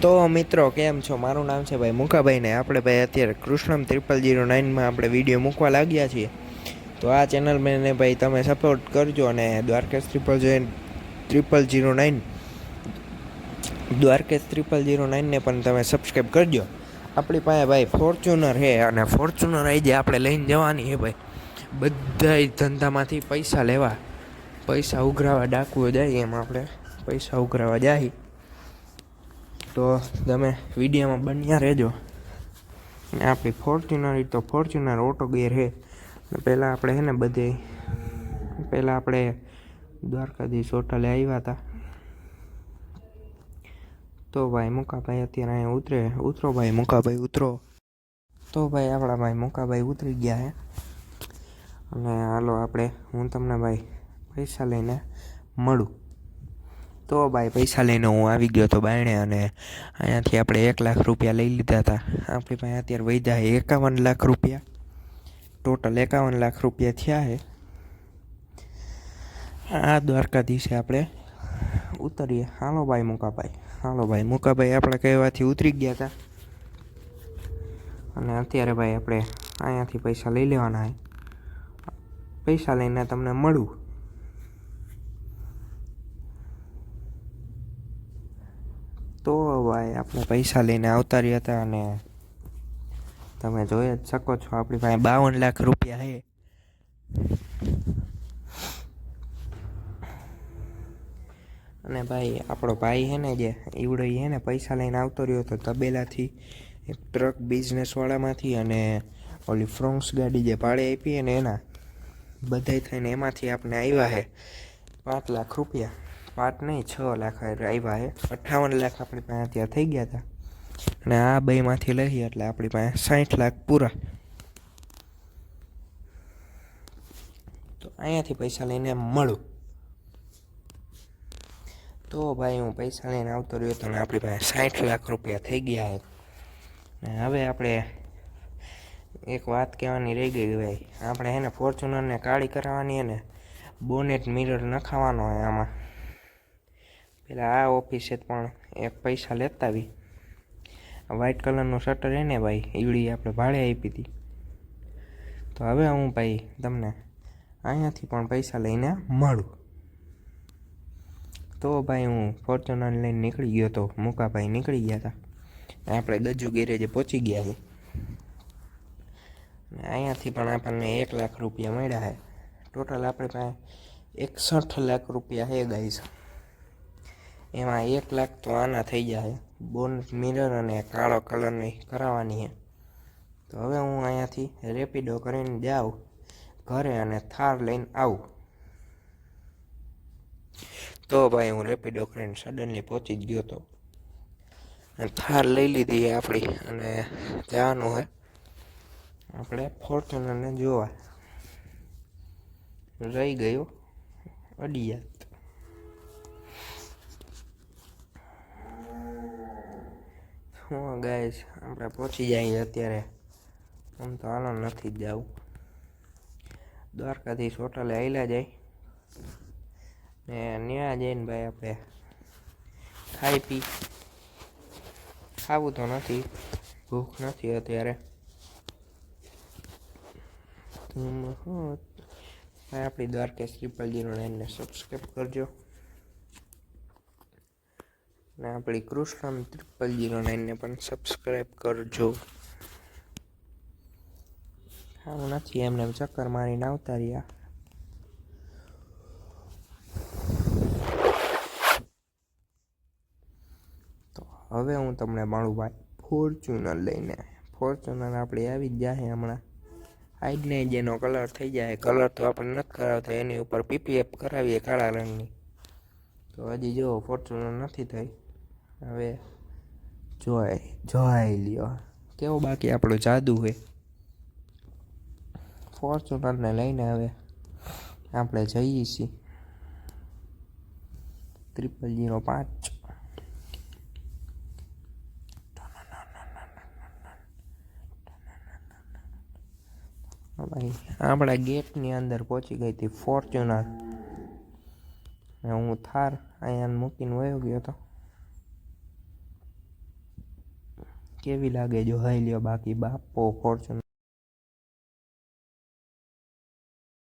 તો મિત્રો કેમ છો? મારું નામ છે ભાઈ મુકાભાઈ ને આપણે ભાઈ અત્યારે કૃષ્ણમ 0009માં આપણે વિડીયો મૂકવા લાગ્યા છીએ. તો આ ચેનલ ને ભાઈ તમે સપોર્ટ કરજો અને દ્વારકેશ 0009 દ્વારકેશ 0009 ને પણ તમે સબસ્ક્રાઈબ કરજો. આપણી પાસે ભાઈ ફોર્ચ્યુનર છે અને ફોર્ચ્યુનર આજે આપણે લઈને જવાની છે ભાઈ. બધા ધંધામાંથી પૈસા લેવા, પૈસા ઉઘરાવા ડાકુઓ જાય એમ આપણે પૈસા ઉઘરાવા જાય. તો તમે વિડીયોમાં બન્યા રહેજો. ને આપણી ફોર્ચ્યુનર ઓટો ગેર છે. પહેલાં આપણે છે ને પહેલાં આપણે દ્વારકાધીશ હોટલે આવ્યા હતા. તો ભાઈ મુકાભાઈ અત્યારે અહીંયા ઉતરો ભાઈ મુકાભાઈ ઉતરો. તો ભાઈ આપણા ભાઈ મુકાભાઈ ઉતરી ગયા છે. અને હાલો હું તમને ભાઈ પૈસા લઈને મળું. તો ભાઈ પૈસા લઈને હું આવી ગયો હતો બાયણે અને અહીંયાથી આપણે 1 લાખ રૂપિયા લઈ લીધા હતા. આપણી પાસે અત્યારે વધ્યા 51 લાખ રૂપિયા. ટોટલ 51 લાખ રૂપિયા થયા છે. આ દ્વારકાધીશે આપણે ઉતરીએ. હાલો ભાઈ મુકાભાઈ આપણે કહેવાથી ઉતરી ગયા હતા. અને અત્યારે ભાઈ આપણે અહીંયાથી પૈસા લઈ લેવાના છે. પૈસા લઈને તમને મળું. તો ભાઈ આપણે પૈસા લઈને આવતા રહ્યા હતા અને તમે જોઈ જ શકો છો આપણી પાસે 52 લાખ રૂપિયા છે. અને ભાઈ આપણો ભાઈ છે ને જે ઈવડો છે ને પૈસા લઈને આવતો રહ્યો હતો તબેલાથી, એક ટ્રક બિઝનેસવાળામાંથી અને ઓલી ફ્રોન્ક્સ ગાડી જે ભાડે આપી ને એના બધાય થઈને એમાંથી આપણે આવ્યા છે 5 લાખ રૂપિયા. 5 નહીં 6 લાખ આવ્યા છે. 58 લાખ આપણી પાસે ત્યાં થઈ ગયા હતા. અને આ બેમાંથી લઈએ એટલે આપણી પાસે 60 લાખ પૂરા. તો અહીંયાથી પૈસા લઈને મળું. તો ભાઈ હું પૈસા લઈને આવતો રહ્યો તો આપણી પાસે 60 લાખ રૂપિયા થઈ ગયા છે. ને હવે આપણે એક વાત કહેવાની રહી ગઈ ભાઈ. આપણે એને ફોર્ચ્યુનરને કાળી કરાવવાની છે ને બોનેટ મિરર નખાવાનો હોય આમાં. પેલા આ ઓફિસે પણ એક પૈસા લેતા આવી. વ્હાઇટ કલરનું શટર એને ભાઈ ઈવડી આપણે ભાડે આપી હતી. તો હવે હું ભાઈ તમને અહીંયાથી પણ પૈસા લઈને મળું. તો ભાઈ હું ફોર્ચ્યુનર લઈને નીકળી ગયો તો મુકાભાઈ નીકળી ગયા હતા. આપણે ગજુ ગેરેજે પહોંચી ગયા છે. અહીંયાથી પણ આપણને 1 લાખ રૂપિયા મળ્યા છે. ટોટલ આપણી પાસે 61 લાખ રૂપિયા છે ગાઈસ. એમાં 1 લાખ તો આના થઈ જાય. બોનેટ મિરર અને કાળો કલરની કરાવવાની છે. તો હવે હું અહીંયાથી રેપિડો કરીને જાઉં ઘરે અને થાર લઈને આવું. તો ભાઈ હું રેપિડો કરીને સડનલી પહોંચી જ ગયો હતો. થાર લઈ લીધી આપણી અને જવાનું છે આપણે ફોર્ચ્યુનરને જોવા. રહી ગયો અડિયાત. હું ગાઈસ આપણે પહોંચી જઈએ અત્યારે. આમ તો હાલો નથી જ જવું. દ્વારકાધીશ હોટલે આવેલા જાય ને ત્યાં જઈને ભાઈ આપણે ખાઈ ખાવું તો નથી, ભૂખ નથી અત્યારે. આપણી દ્વારકેશ 0009 ને સબસ્ક્રાઈબ કરજો ને આપણી કૃષ્ણમ 0009 ને પણ સબસ્ક્રાઈબ કરજો. ખાવું નથી એમને ચક્કર મારીને આવતા રહ્યા. તો હવે હું તમને મળું ભાઈ ફોર્ચ્યુનર લઈને. ફોર્ચ્યુનર આપણી આવી જ જાય હમણાં. આઈડને જેનો કલર થઈ જાય, કલર તો આપણે નથી કરાવતા, એની ઉપર પીપીએફ કરાવીએ કાળા રંગની. તો હજી જો ફોર્ચ્યુનર નથી થઈ. હવે જોઈ લ્યો કેવો બાકી આપણો જાદુ હોય. ફોર્ચ્યુનરને લઈને હવે આપણે જઈએ છીએ 0005. ભાઈ આપણા ગેટની અંદર પહોંચી ગઈ હતી ફોર્ચ્યુનર. હું થાર અહીંયા મૂકીને વયો ગયો હતો. કેવી લાગે જો હાઈ લ્યો બાકી બાપો ફોર્ચ્યુનર